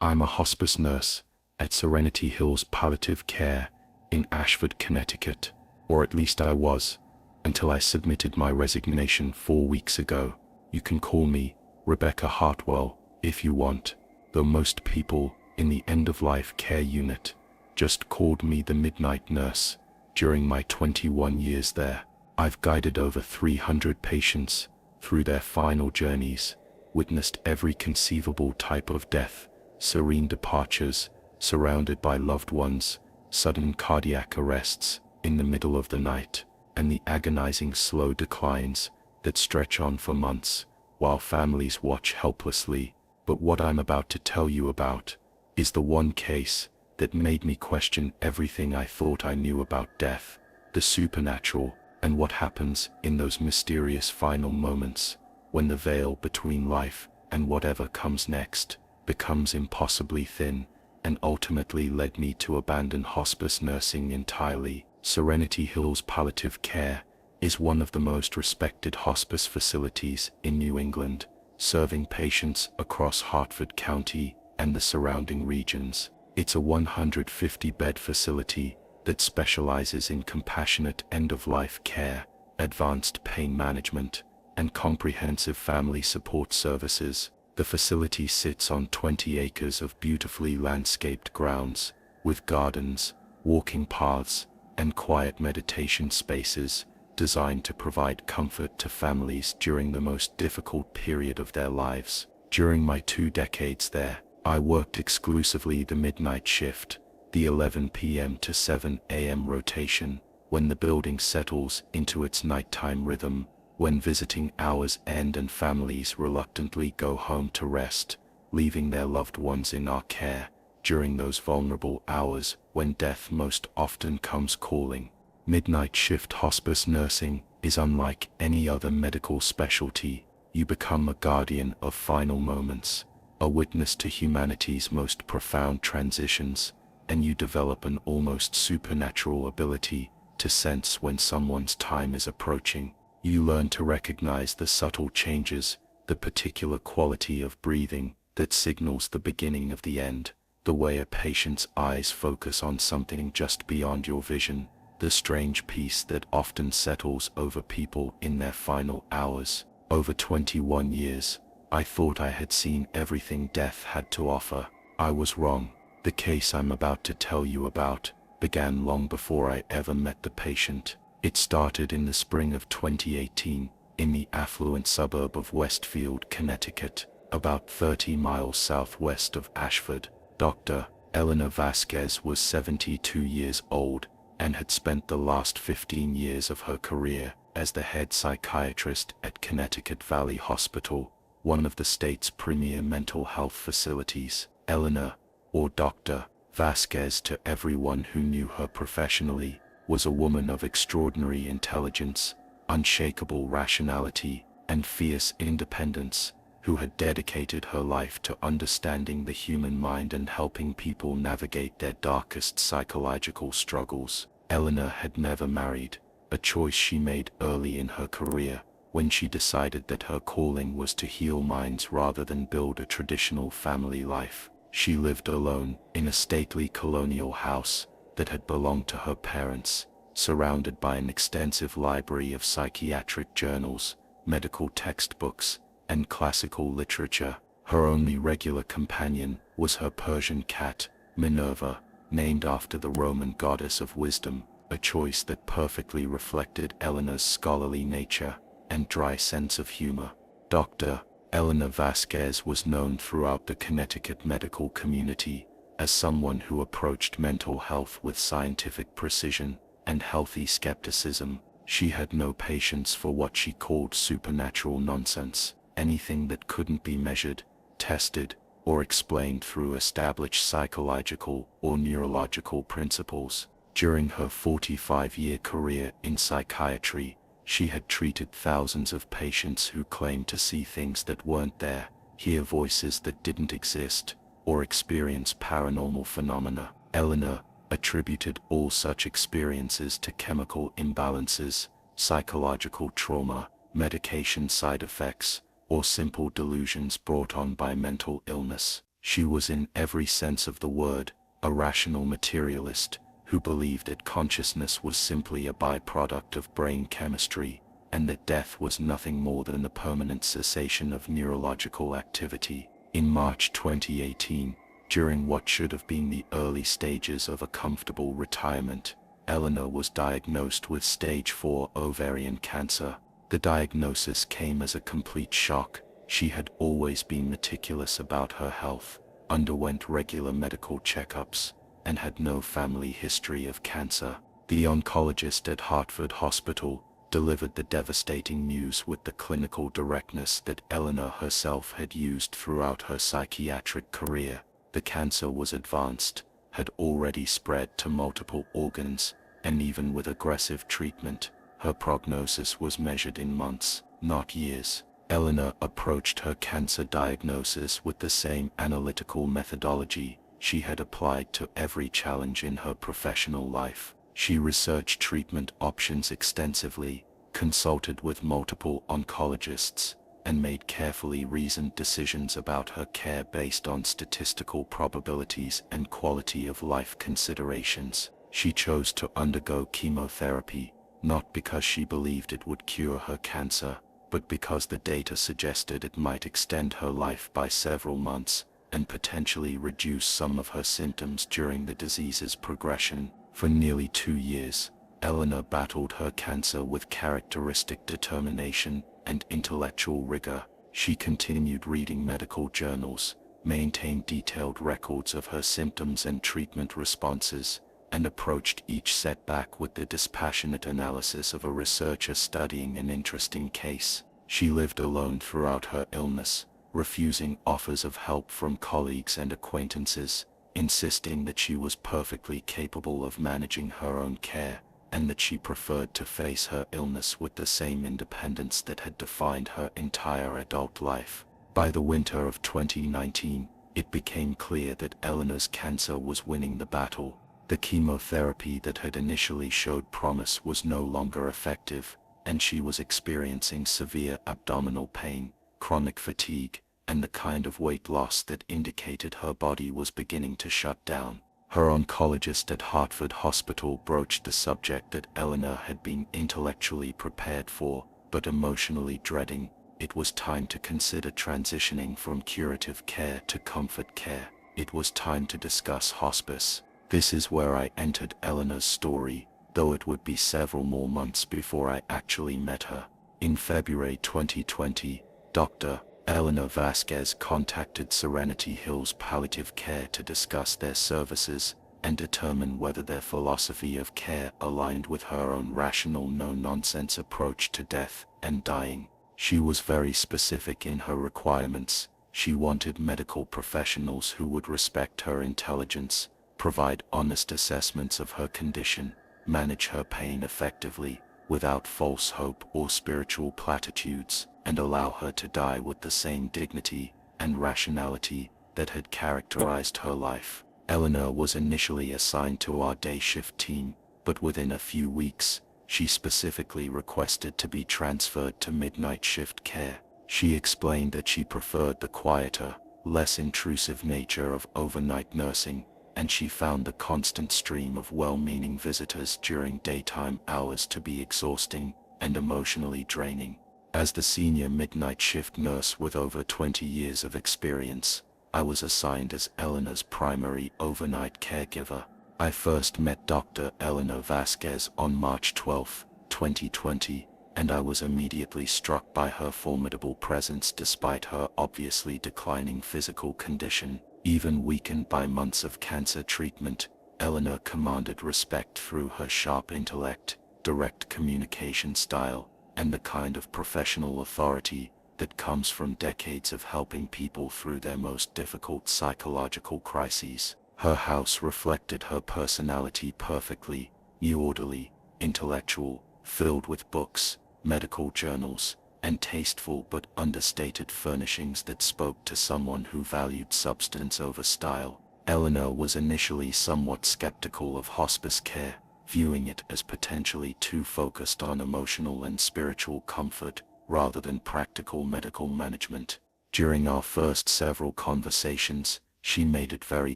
I'm a hospice nurse at Serenity Hills Palliative Care in Ashford, Connecticut, or at least I was, until I submitted my resignation 4 weeks ago. You can call me Rebecca Hartwell if you want, though most people in the end-of-life care unit just called me the Midnight Nurse. During my 21 years there, I've guided over 300 patients through their final journeys, witnessed every conceivable type of death, serene departures, surrounded by loved ones, sudden cardiac arrests in the middle of the night, and the agonizing slow declines that stretch on for months, while families watch helplessly. But what I'm about to tell you about is the one case that made me question everything I thought I knew about death, the supernatural, and what happens in those mysterious final moments when the veil between life and whatever comes next becomes impossibly thin, and ultimately led me to abandon hospice nursing entirely. Serenity Hills Palliative Care is one of the most respected hospice facilities in New England, serving patients across Hartford County and the surrounding regions. It's a 150-bed facility that specializes in compassionate end-of-life care, advanced pain management, and comprehensive family support services. The facility sits on 20 acres of beautifully landscaped grounds, with gardens, walking paths, and quiet meditation spaces designed to provide comfort to families during the most difficult period of their lives. During my 2 decades there, I worked exclusively the midnight shift, the 11 p.m. to 7 a.m. rotation, when the building settles into its nighttime rhythm, when visiting hours end and families reluctantly go home to rest, leaving their loved ones in our care during those vulnerable hours when death most often comes calling. Midnight shift hospice nursing is unlike any other medical specialty. You become a guardian of final moments, a witness to humanity's most profound transitions, and you develop an almost supernatural ability to sense when someone's time is approaching. You learn to recognize the subtle changes, the particular quality of breathing that signals the beginning of the end, the way a patient's eyes focus on something just beyond your vision, the strange peace that often settles over people in their final hours. Over 21 years, I thought I had seen everything death had to offer. I was wrong. The case I'm about to tell you about began long before I ever met the patient. It started in the spring of 2018, in the affluent suburb of Westfield, Connecticut, about 30 miles southwest of Ashford. Dr. Eleanor Vasquez was 72 years old and had spent the last 15 years of her career as the head psychiatrist at Connecticut Valley Hospital, one of the state's premier mental health facilities. Eleanor, or Dr. Vasquez to everyone who knew her professionally, was a woman of extraordinary intelligence, unshakable rationality, and fierce independence, who had dedicated her life to understanding the human mind and helping people navigate their darkest psychological struggles. Eleanor had never married, a choice she made early in her career, when she decided that her calling was to heal minds rather than build a traditional family life. She lived alone in a stately colonial house that had belonged to her parents, surrounded by an extensive library of psychiatric journals, medical textbooks, and classical literature. Her only regular companion was her Persian cat, Minerva, named after the Roman goddess of wisdom, a choice that perfectly reflected Eleanor's scholarly nature and dry sense of humor. Dr. Eleanor Vasquez was known throughout the Connecticut medical community as someone who approached mental health with scientific precision and healthy skepticism. She had no patience for what she called supernatural nonsense, anything that couldn't be measured, tested, or explained through established psychological or neurological principles. During her 45-year career in psychiatry, she had treated thousands of patients who claimed to see things that weren't there, hear voices that didn't exist, or experience paranormal phenomena. Eleanor attributed all such experiences to chemical imbalances, psychological trauma, medication side effects, or simple delusions brought on by mental illness. She was in every sense of the word, a rational materialist, who believed that consciousness was simply a byproduct of brain chemistry, and that death was nothing more than the permanent cessation of neurological activity. In March 2018, during what should have been the early stages of a comfortable retirement, Eleanor was diagnosed with stage 4 ovarian cancer. The diagnosis came as a complete shock. She had always been meticulous about her health, underwent regular medical checkups, and had no family history of cancer. The oncologist at Hartford Hospital delivered the devastating news with the clinical directness that Eleanor herself had used throughout her psychiatric career. The cancer was advanced, had already spread to multiple organs, and even with aggressive treatment, her prognosis was measured in months, not years. Eleanor approached her cancer diagnosis with the same analytical methodology she had applied to every challenge in her professional life. She researched treatment options extensively, consulted with multiple oncologists, and made carefully reasoned decisions about her care based on statistical probabilities and quality of life considerations. She chose to undergo chemotherapy, not because she believed it would cure her cancer, but because the data suggested it might extend her life by several months, and potentially reduce some of her symptoms during the disease's progression. For nearly 2 years, Eleanor battled her cancer with characteristic determination and intellectual rigor. She continued reading medical journals, maintained detailed records of her symptoms and treatment responses, and approached each setback with the dispassionate analysis of a researcher studying an interesting case. She lived alone throughout her illness, refusing offers of help from colleagues and acquaintances, insisting that she was perfectly capable of managing her own care, and that she preferred to face her illness with the same independence that had defined her entire adult life. By the winter of 2019, it became clear that Eleanor's cancer was winning the battle. The chemotherapy that had initially showed promise was no longer effective, and she was experiencing severe abdominal pain, chronic fatigue, and the kind of weight loss that indicated her body was beginning to shut down. Her oncologist at Hartford Hospital broached the subject that Eleanor had been intellectually prepared for, but emotionally dreading. It was time to consider transitioning from curative care to comfort care. It was time to discuss hospice. This is where I entered Eleanor's story, though it would be several more months before I actually met her. In February 2020, Dr. Eleanor Vasquez contacted Serenity Hills Palliative Care to discuss their services and determine whether their philosophy of care aligned with her own rational no-nonsense approach to death and dying. She was very specific in her requirements. She wanted medical professionals who would respect her intelligence, provide honest assessments of her condition, manage her pain effectively, without false hope or spiritual platitudes, and allow her to die with the same dignity and rationality that had characterized her life. Eleanor was initially assigned to our day shift team, but within a few weeks, she specifically requested to be transferred to midnight shift care. She explained that she preferred the quieter, less intrusive nature of overnight nursing, and she found the constant stream of well-meaning visitors during daytime hours to be exhausting and emotionally draining. As the senior midnight shift nurse with over 20 years of experience, I was assigned as Eleanor's primary overnight caregiver. I first met Dr. Eleanor Vasquez on March 12, 2020, and I was immediately struck by her formidable presence despite her obviously declining physical condition. Even weakened by months of cancer treatment, Eleanor commanded respect through her sharp intellect, direct communication style, and the kind of professional authority that comes from decades of helping people through their most difficult psychological crises. Her house reflected her personality perfectly: orderly, intellectual, filled with books, medical journals, and tasteful but understated furnishings that spoke to someone who valued substance over style. Eleanor was initially somewhat skeptical of hospice care, viewing it as potentially too focused on emotional and spiritual comfort rather than practical medical management. During our first several conversations, She made it very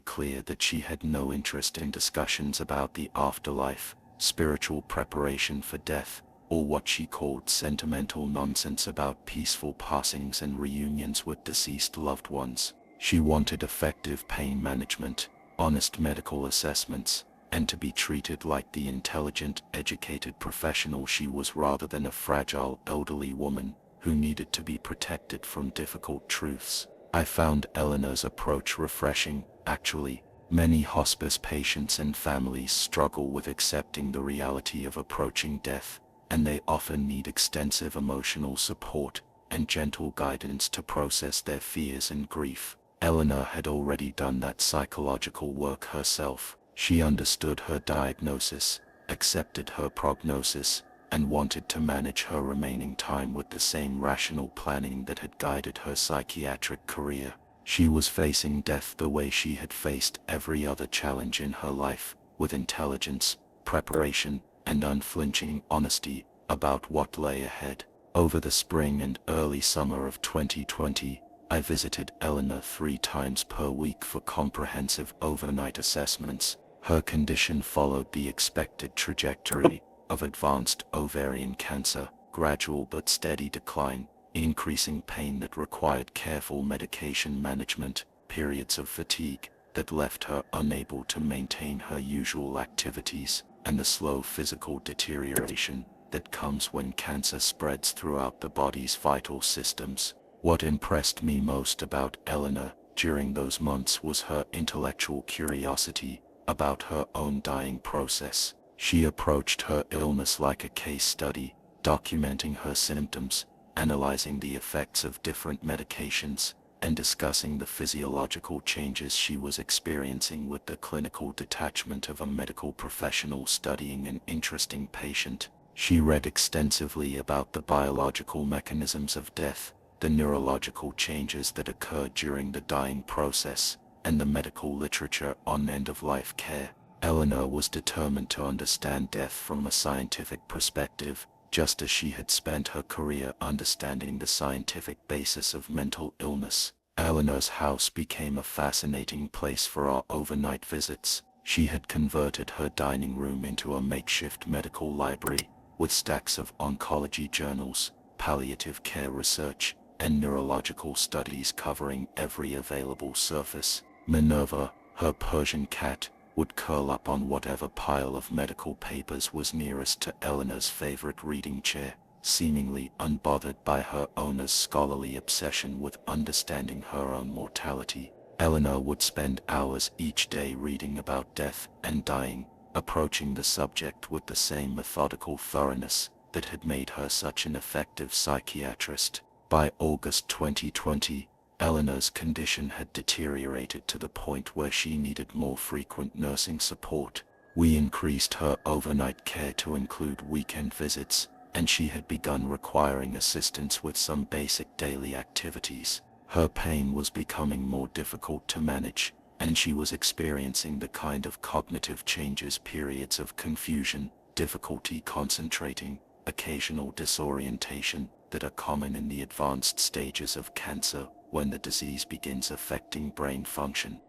clear that she had no interest in discussions about the afterlife, spiritual preparation for death, or what she called sentimental nonsense about peaceful passings and reunions with deceased loved ones. She wanted effective pain management, honest medical assessments, and to be treated like the intelligent, educated professional she was rather than a fragile, elderly woman who needed to be protected from difficult truths. I found Eleanor's approach refreshing. Actually, many hospice patients and families struggle with accepting the reality of approaching death, and they often need extensive emotional support and gentle guidance to process their fears and grief. Eleanor had already done that psychological work herself. She understood her diagnosis, accepted her prognosis, and wanted to manage her remaining time with the same rational planning that had guided her psychiatric career. She was facing death the way she had faced every other challenge in her life, with intelligence, preparation, and unflinching honesty about what lay ahead. Over the spring and early summer of 2020, I visited Eleanor 3 times per week for comprehensive overnight assessments. Her condition followed the expected trajectory of advanced ovarian cancer, gradual but steady decline, increasing pain that required careful medication management, periods of fatigue that left her unable to maintain her usual activities, and the slow physical deterioration that comes when cancer spreads throughout the body's vital systems. What impressed me most about Eleanor during those months was her intellectual curiosity about her own dying process. She approached her illness like a case study, documenting her symptoms, analyzing the effects of different medications, and discussing the physiological changes she was experiencing with the clinical detachment of a medical professional studying an interesting patient. She read extensively about the biological mechanisms of death, the neurological changes that occur during the dying process, and the medical literature on end-of-life care. Eleanor was determined to understand death from a scientific perspective, just as she had spent her career understanding the scientific basis of mental illness. Eleanor's house became a fascinating place for our overnight visits. She had converted her dining room into a makeshift medical library, with stacks of oncology journals, palliative care research, and neurological studies covering every available surface. Minerva, her Persian cat, would curl up on whatever pile of medical papers was nearest to Eleanor's favorite reading chair, seemingly unbothered by her owner's scholarly obsession with understanding her own mortality. Eleanor would spend hours each day reading about death and dying, approaching the subject with the same methodical thoroughness that had made her such an effective psychiatrist. By August 2020, Eleanor's condition had deteriorated to the point where she needed more frequent nursing support. We increased her overnight care to include weekend visits, and she had begun requiring assistance with some basic daily activities. Her pain was becoming more difficult to manage, and she was experiencing the kind of cognitive changes, periods of confusion, difficulty concentrating, occasional disorientation, that are common in the advanced stages of cancer when the disease begins affecting brain function.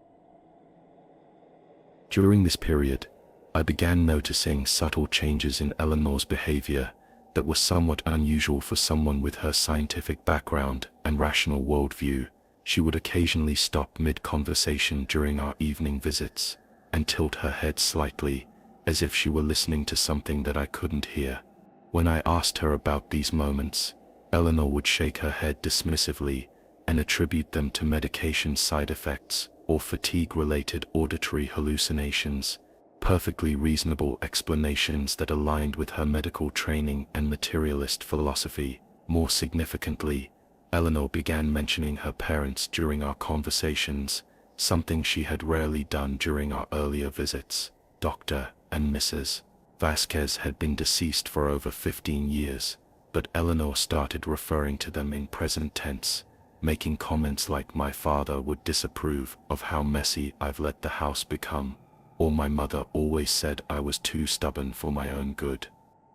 During this period, I began noticing subtle changes in Eleanor's behavior that were somewhat unusual for someone with her scientific background and rational worldview. She would occasionally stop mid-conversation during our evening visits and tilt her head slightly, as if she were listening to something that I couldn't hear. When I asked her about these moments, Eleanor would shake her head dismissively and attribute them to medication side effects or fatigue-related auditory hallucinations, perfectly reasonable explanations that aligned with her medical training and materialist philosophy. More significantly, Eleanor began mentioning her parents during our conversations, something she had rarely done during our earlier visits. Dr. and Mrs. Vasquez had been deceased for over 15 years, but Eleanor started referring to them in present tense, making comments like "my father would disapprove of how messy I've let the house become," or "my mother always said I was too stubborn for my own good."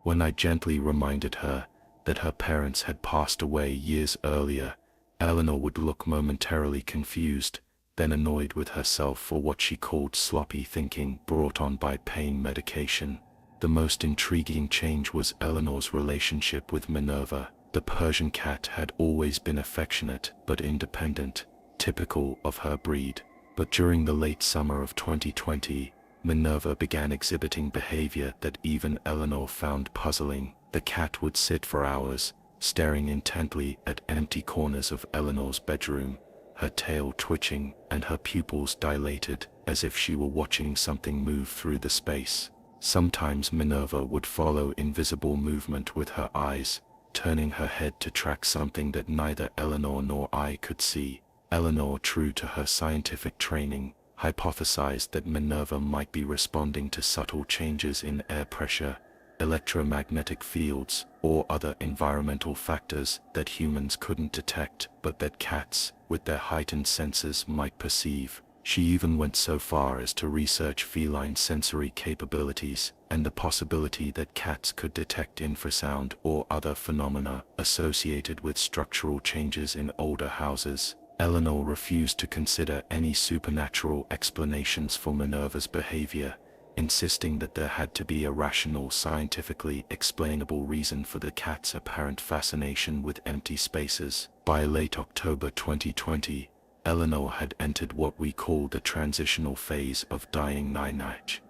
When I gently reminded her that her parents had passed away years earlier, Eleanor would look momentarily confused, then annoyed with herself for what she called sloppy thinking brought on by pain medication. The most intriguing change was Eleanor's relationship with Minerva. The Persian cat had always been affectionate but independent, typical of her breed. But during the late summer of 2020, Minerva began exhibiting behavior that even Eleanor found puzzling. The cat would sit for hours, staring intently at empty corners of Eleanor's bedroom, her tail twitching and her pupils dilated as if she were watching something move through the space. Sometimes Minerva would follow invisible movement with her eyes, turning her head to track something that neither Eleanor nor I could see. Eleanor, true to her scientific training, hypothesized that Minerva might be responding to subtle changes in air pressure, electromagnetic fields, or other environmental factors that humans couldn't detect, but that cats, with their heightened senses, might perceive. She even went so far as to research feline sensory capabilities and the possibility that cats could detect infrasound or other phenomena associated with structural changes in older houses. Eleanor refused to consider any supernatural explanations for Minerva's behavior, insisting that there had to be a rational, scientifically explainable reason for the cat's apparent fascination with empty spaces. By late October 2020, Eleanor had entered what we call the transitional phase of dying night,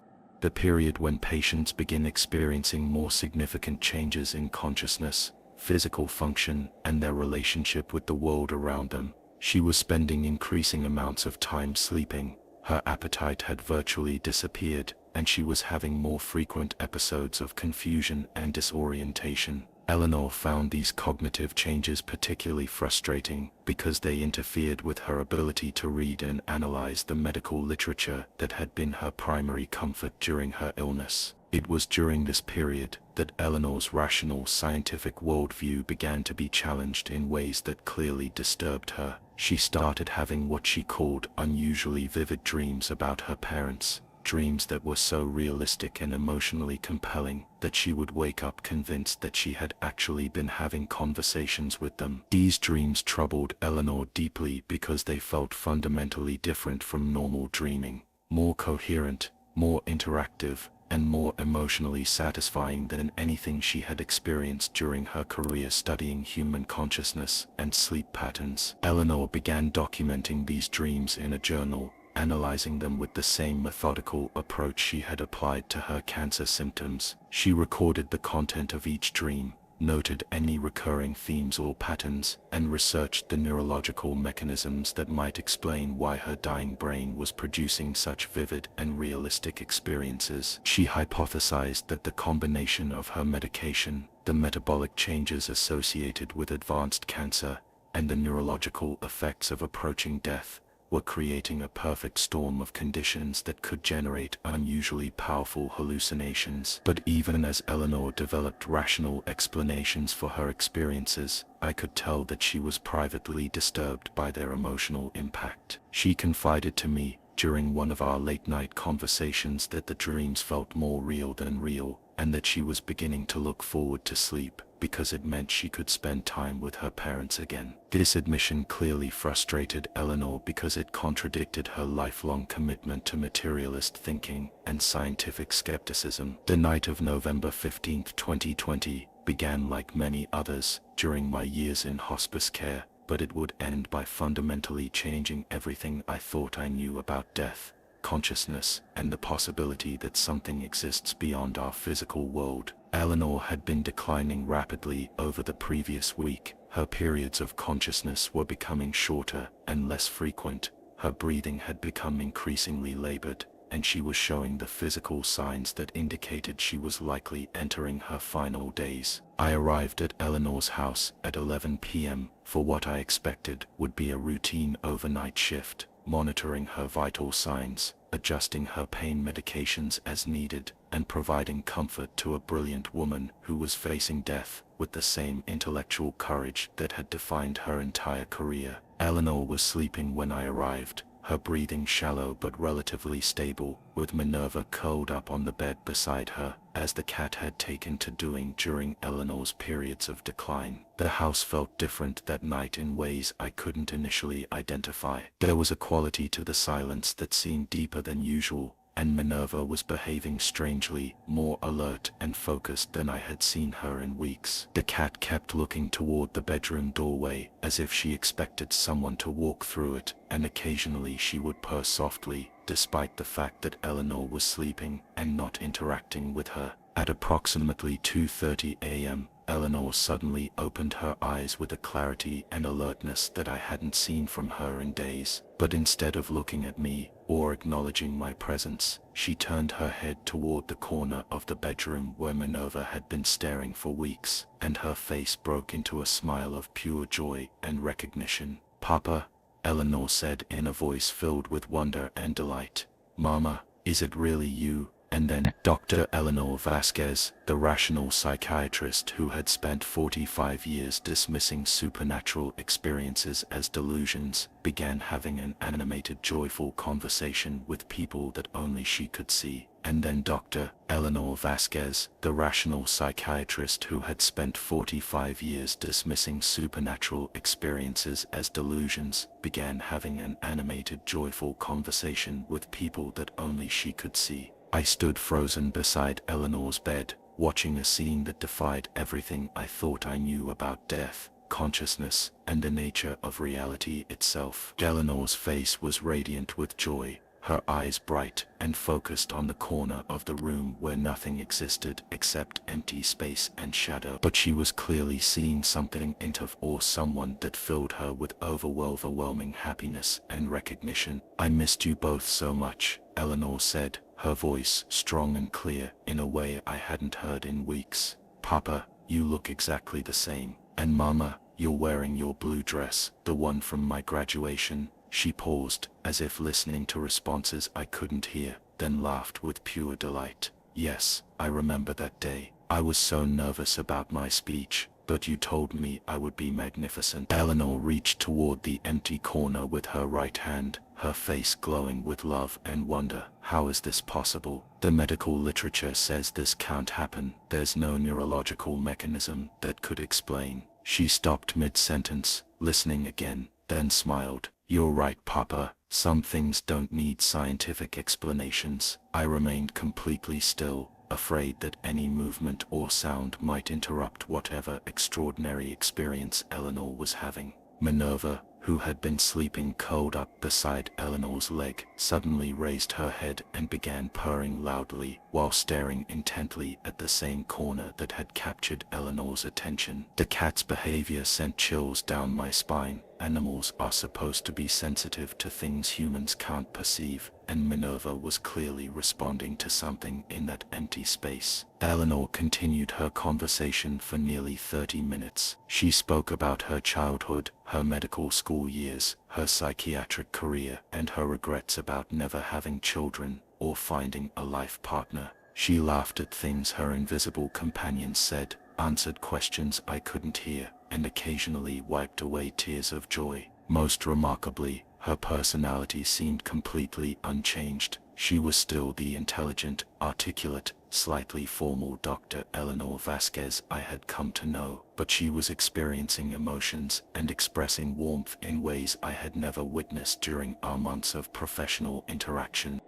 the period when patients begin experiencing more significant changes in consciousness, physical function, and their relationship with the world around them. She was spending increasing amounts of time sleeping, her appetite had virtually disappeared, and she was having more frequent episodes of confusion and disorientation. Eleanor found these cognitive changes particularly frustrating because they interfered with her ability to read and analyze the medical literature that had been her primary comfort during her illness. It was during this period that Eleanor's rational scientific worldview began to be challenged in ways that clearly disturbed her. She started having what she called unusually vivid dreams about her parents, dreams that were so realistic and emotionally compelling that she would wake up convinced that she had actually been having conversations with them. These dreams troubled Eleanor deeply because they felt fundamentally different from normal dreaming, more coherent, more interactive, and more emotionally satisfying than anything she had experienced during her career studying human consciousness and sleep patterns. Eleanor began documenting these dreams in a journal, analyzing them with the same methodical approach she had applied to her cancer symptoms. She recorded the content of each dream, noted any recurring themes or patterns, and researched the neurological mechanisms that might explain why her dying brain was producing such vivid and realistic experiences. She hypothesized that the combination of her medication, the metabolic changes associated with advanced cancer, and the neurological effects of approaching death were creating a perfect storm of conditions that could generate unusually powerful hallucinations. But even as Eleanor developed rational explanations for her experiences, I could tell that she was privately disturbed by their emotional impact. She confided to me during one of our late-night conversations that the dreams felt more real than real, and that she was beginning to look forward to sleep because it meant she could spend time with her parents again. This admission clearly frustrated Eleanor because it contradicted her lifelong commitment to materialist thinking and scientific skepticism. The night of November 15, 2020, began like many others during my years in hospice care, but it would end by fundamentally changing everything I thought I knew about death, consciousness, and the possibility that something exists beyond our physical world. Eleanor had been declining rapidly over the previous week. Her periods of consciousness were becoming shorter and less frequent. Her breathing had become increasingly labored, and she was showing the physical signs that indicated she was likely entering her final days. I arrived at Eleanor's house at 11 p.m. for what I expected would be a routine overnight shift, monitoring her vital signs, adjusting her pain medications as needed, and providing comfort to a brilliant woman who was facing death with the same intellectual courage that had defined her entire career. Eleanor was sleeping when I arrived, her breathing shallow but relatively stable, with Minerva curled up on the bed beside her, as the cat had taken to doing during Eleanor's periods of decline. The house felt different that night in ways I couldn't initially identify. There was a quality to the silence that seemed deeper than usual, and Minerva was behaving strangely, more alert and focused than I had seen her in weeks. The cat kept looking toward the bedroom doorway, as if she expected someone to walk through it, and occasionally she would purr softly, despite the fact that Eleanor was sleeping and not interacting with her. At approximately 2:30 a.m., Eleanor suddenly opened her eyes with a clarity and alertness that I hadn't seen from her in days. But instead of looking at me or acknowledging my presence, she turned her head toward the corner of the bedroom where Minerva had been staring for weeks, and her face broke into a smile of pure joy and recognition. "Papa," Eleanor said in a voice filled with wonder and delight. "Mama, is it really you?" And then Dr. Eleanor Vasquez, the rational psychiatrist who had spent 45 years dismissing supernatural experiences as delusions, began having an animated, joyful conversation with people that only she could see. And then Dr. Eleanor Vasquez, the rational psychiatrist who had spent 45 years dismissing supernatural experiences as delusions, began having an animated, joyful conversation with people that only she could see. I stood frozen beside Eleanor's bed, watching a scene that defied everything I thought I knew about death, consciousness, and the nature of reality itself. Eleanor's face was radiant with joy, her eyes bright and focused on the corner of the room where nothing existed except empty space and shadow. But she was clearly seeing something or someone that filled her with overwhelming happiness and recognition. "I missed you both so much," Eleanor said, her voice strong and clear in a way I hadn't heard in weeks. "Papa, you look exactly the same. And Mama, you're wearing your blue dress, the one from my graduation." She paused, as if listening to responses I couldn't hear, then laughed with pure delight. "Yes, I remember that day. I was so nervous about my speech, but you told me I would be magnificent." Eleanor reached toward the empty corner with her right hand, her face glowing with love and wonder. "How is this possible? The medical literature says this can't happen. There's no neurological mechanism that could explain." She stopped mid-sentence, listening again, then smiled. "You're right, Papa. Some things don't need scientific explanations." I remained completely still, afraid that any movement or sound might interrupt whatever extraordinary experience Eleanor was having. Minerva, who had been sleeping curled up beside Eleanor's leg, suddenly raised her head and began purring loudly, while staring intently at the same corner that had captured Eleanor's attention. The cat's behavior sent chills down my spine. Animals are supposed to be sensitive to things humans can't perceive, and Minerva was clearly responding to something in that empty space. Eleanor continued her conversation for nearly 30 minutes. She spoke about her childhood, her medical school years, her psychiatric career, and her regrets about never having children or finding a life partner. She laughed at things her invisible companions said, answered questions I couldn't hear, and occasionally wiped away tears of joy. Most remarkably, her personality seemed completely unchanged. She was still the intelligent, articulate, slightly formal Dr. Eleanor Vasquez I had come to know, but she was experiencing emotions and expressing warmth in ways I had never witnessed during our months of professional interaction.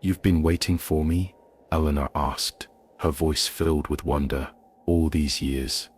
"You've been waiting for me?" Eleanor asked, her voice filled with wonder. "All these years.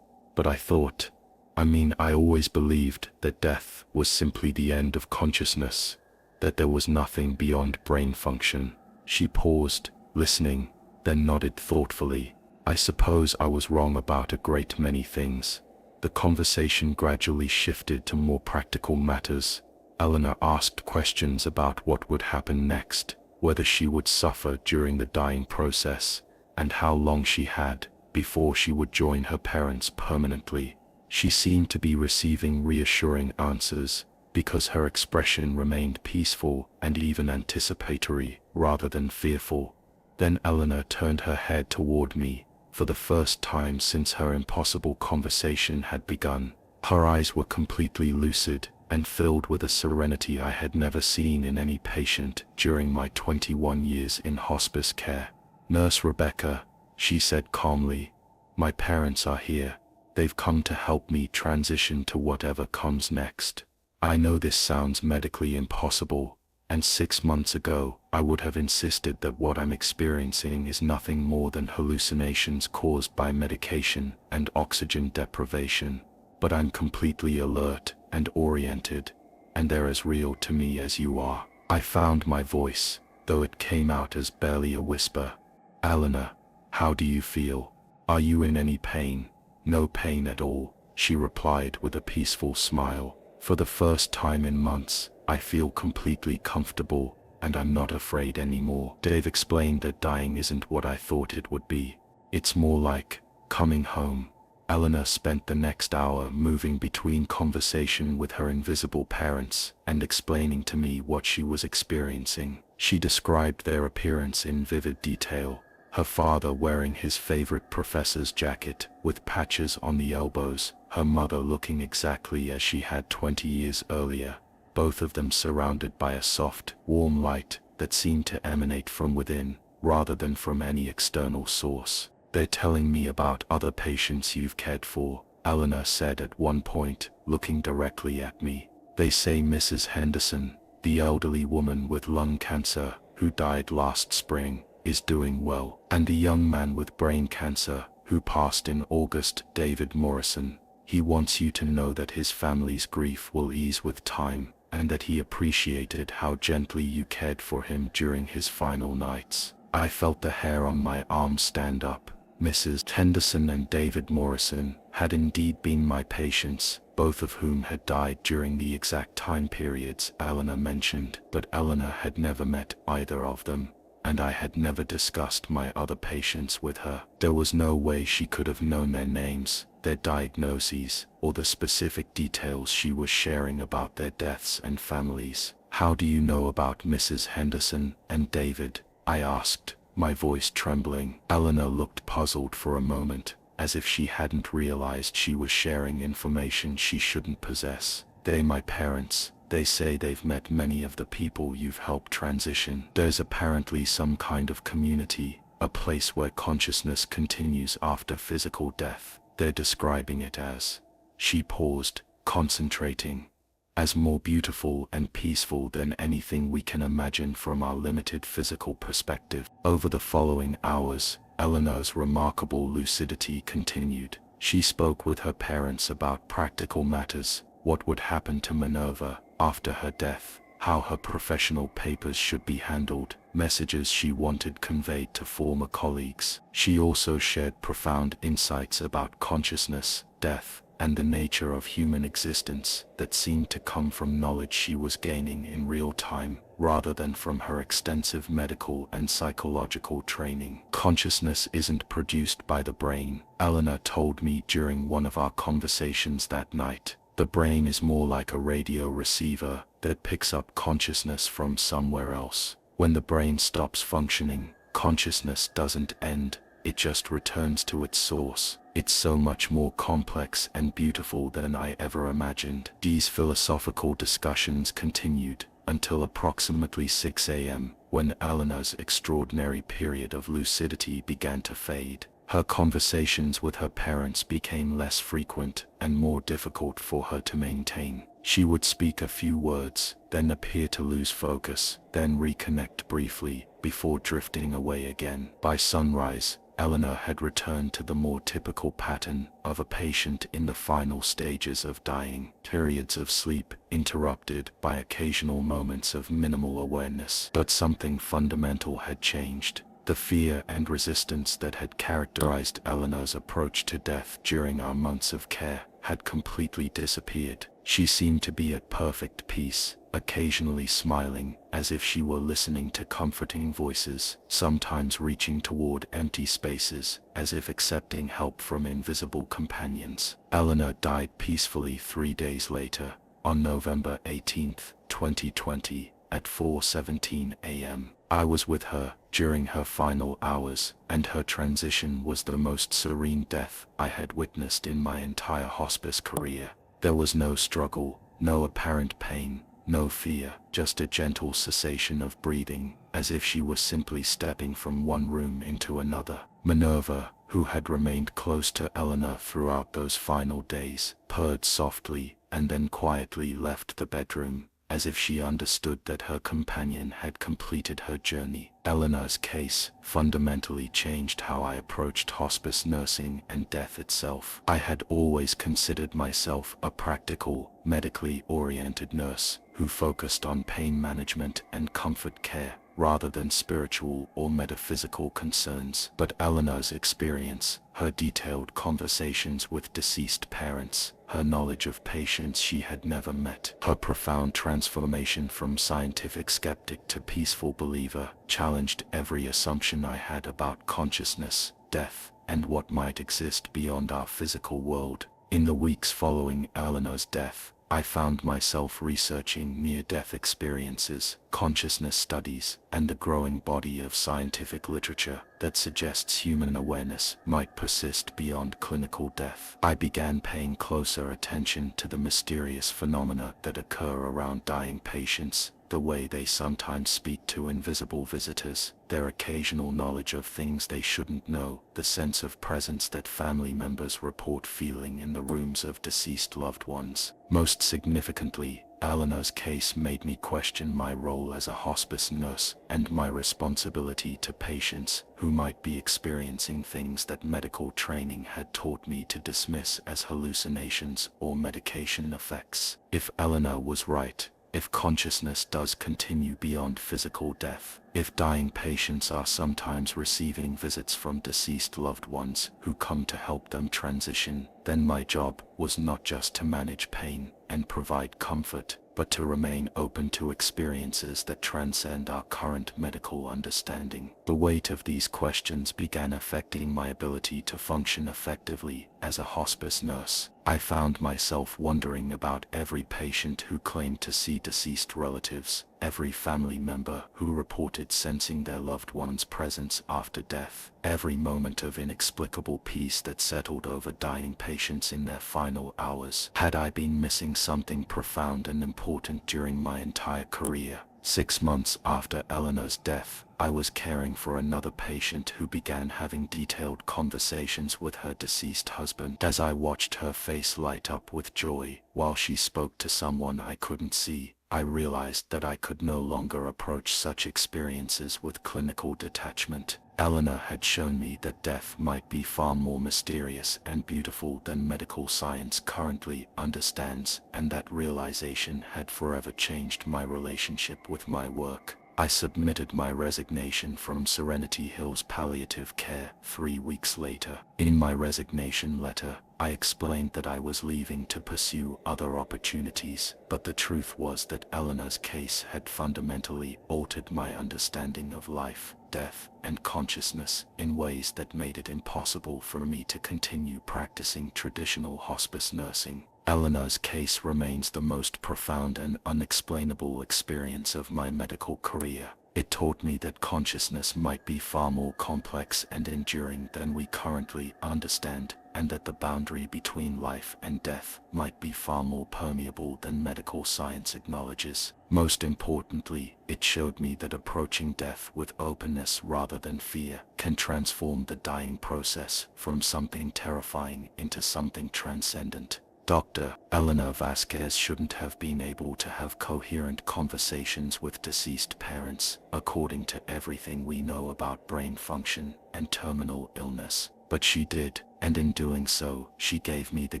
But I always believed that death was simply the end of consciousness, that there was nothing beyond brain function." She paused, listening, then nodded thoughtfully. "I suppose I was wrong about a great many things." The conversation gradually shifted to more practical matters. Eleanor asked questions about what would happen next, whether she would suffer during the dying process, and how long she had before she would join her parents permanently. She seemed to be receiving reassuring answers, because her expression remained peaceful and even anticipatory, rather than fearful. Then Eleanor turned her head toward me, for the first time since her impossible conversation had begun. Her eyes were completely lucid, and filled with a serenity I had never seen in any patient during my 21 years in hospice care. "Nurse Rebecca," she said calmly, "my parents are here. They've come to help me transition to whatever comes next. I know this sounds medically impossible, and 6 months ago I would have insisted that what I'm experiencing is nothing more than hallucinations caused by medication and oxygen deprivation, but I'm completely alert and oriented, and they're as real to me as you are." I found my voice, though it came out as barely a whisper. "Eleanor, how do you feel? Are you in any pain?" "No pain at all," she replied with a peaceful smile. "For the first time in months, I feel completely comfortable, and I'm not afraid anymore." Dave explained that dying isn't what I thought it would be. It's more like coming home. Eleanor spent the next hour moving between conversation with her invisible parents and explaining to me what she was experiencing. She described their appearance in vivid detail. Her father wearing his favorite professor's jacket with patches on the elbows, her mother looking exactly as she had 20 years earlier, both of them surrounded by a soft, warm light that seemed to emanate from within, rather than from any external source. "They're telling me about other patients you've cared for," Eleanor said at one point, looking directly at me. "They say Mrs. Henderson, the elderly woman with lung cancer who died last spring, is doing well, and the young man with brain cancer who passed in August, David Morrison. He wants you to know that his family's grief will ease with time, and that he appreciated how gently you cared for him during his final nights." I felt the hair on my arm stand up. Mrs. Henderson and David Morrison had indeed been my patients, both of whom had died during the exact time periods Eleanor mentioned, but Eleanor had never met either of them, and I had never discussed my other patients with her. There was no way she could have known their names, their diagnoses, or the specific details she was sharing about their deaths and families. "How do you know about Mrs. Henderson and David?" I asked, my voice trembling. Eleanor looked puzzled for a moment, as if she hadn't realized she was sharing information she shouldn't possess. "They're my parents. They say they've met many of the people you've helped transition. There's apparently some kind of community, a place where consciousness continues after physical death. They're describing it as," she paused, concentrating, "as more beautiful and peaceful than anything we can imagine from our limited physical perspective." Over the following hours, Eleanor's remarkable lucidity continued. She spoke with her parents about practical matters, what would happen to Minerva after her death, how her professional papers should be handled, messages she wanted conveyed to former colleagues. She also shared profound insights about consciousness, death, and the nature of human existence that seemed to come from knowledge she was gaining in real time, rather than from her extensive medical and psychological training. "Consciousness isn't produced by the brain," Eleanor told me during one of our conversations that night. "The brain is more like a radio receiver that picks up consciousness from somewhere else. When the brain stops functioning, consciousness doesn't end, it just returns to its source. It's so much more complex and beautiful than I ever imagined." These philosophical discussions continued until approximately 6 a.m., when Eleanor's extraordinary period of lucidity began to fade. Her conversations with her parents became less frequent and more difficult for her to maintain. She would speak a few words, then appear to lose focus, then reconnect briefly, before drifting away again. By sunrise, Eleanor had returned to the more typical pattern of a patient in the final stages of dying, periods of sleep interrupted by occasional moments of minimal awareness. But something fundamental had changed. The fear and resistance that had characterized Eleanor's approach to death during our months of care had completely disappeared. She seemed to be at perfect peace, occasionally smiling, as if she were listening to comforting voices, sometimes reaching toward empty spaces, as if accepting help from invisible companions. Eleanor died peacefully 3 days later, on November 18, 2020, at 4:17 a.m. I was with her during her final hours, and her transition was the most serene death I had witnessed in my entire hospice career. There was no struggle, No apparent pain, no fear, just a gentle cessation of breathing, as if she was simply stepping from one room into another. Minerva, who had remained close to Eleanor throughout those final days, purred softly and then quietly left the bedroom, as if she understood that her companion had completed her journey. Eleanor's case fundamentally changed how I approached hospice nursing and death itself. I had always considered myself a practical, medically oriented nurse who focused on pain management and comfort care, rather than spiritual or metaphysical concerns. But Eleanor's experience, her detailed conversations with deceased parents, her knowledge of patients she had never met, her profound transformation from scientific skeptic to peaceful believer, challenged every assumption I had about consciousness, death, and what might exist beyond our physical world. In the weeks following Eleanor's death, I found myself researching near-death experiences, consciousness studies, and the growing body of scientific literature that suggests human awareness might persist beyond clinical death. I began paying closer attention to the mysterious phenomena that occur around dying patients, the way they sometimes speak to invisible visitors, their occasional knowledge of things they shouldn't know, the sense of presence that family members report feeling in the rooms of deceased loved ones. Most significantly, Eleanor's case made me question my role as a hospice nurse and my responsibility to patients who might be experiencing things that medical training had taught me to dismiss as hallucinations or medication effects. If Eleanor was right, if consciousness does continue beyond physical death, if dying patients are sometimes receiving visits from deceased loved ones who come to help them transition, then my job was not just to manage pain and provide comfort, but to remain open to experiences that transcend our current medical understanding. The weight of these questions began affecting my ability to function effectively as a hospice nurse. I found myself wondering about every patient who claimed to see deceased relatives, every family member who reported sensing their loved one's presence after death, every moment of inexplicable peace that settled over dying patients in their final hours. Had I been missing something profound and important during my entire career? 6 months after Eleanor's death, I was caring for another patient who began having detailed conversations with her deceased husband. As I watched her face light up with joy while she spoke to someone I couldn't see, I realized that I could no longer approach such experiences with clinical detachment. Eleanor had shown me that death might be far more mysterious and beautiful than medical science currently understands, and that realization had forever changed my relationship with my work. I submitted my resignation from Serenity Hills Palliative Care 3 weeks later. In my resignation letter, I explained that I was leaving to pursue other opportunities, but the truth was that Eleanor's case had fundamentally altered my understanding of life, death, and consciousness in ways that made it impossible for me to continue practicing traditional hospice nursing. Eleanor's case remains the most profound and unexplainable experience of my medical career. It taught me that consciousness might be far more complex and enduring than we currently understand, and that the boundary between life and death might be far more permeable than medical science acknowledges. Most importantly, it showed me that approaching death with openness rather than fear can transform the dying process from something terrifying into something transcendent. Dr. Eleanor Vasquez shouldn't have been able to have coherent conversations with deceased parents, according to everything we know about brain function and terminal illness. But she did, and in doing so, she gave me the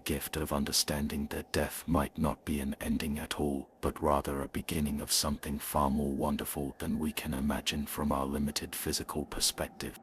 gift of understanding that death might not be an ending at all, but rather a beginning of something far more wonderful than we can imagine from our limited physical perspective.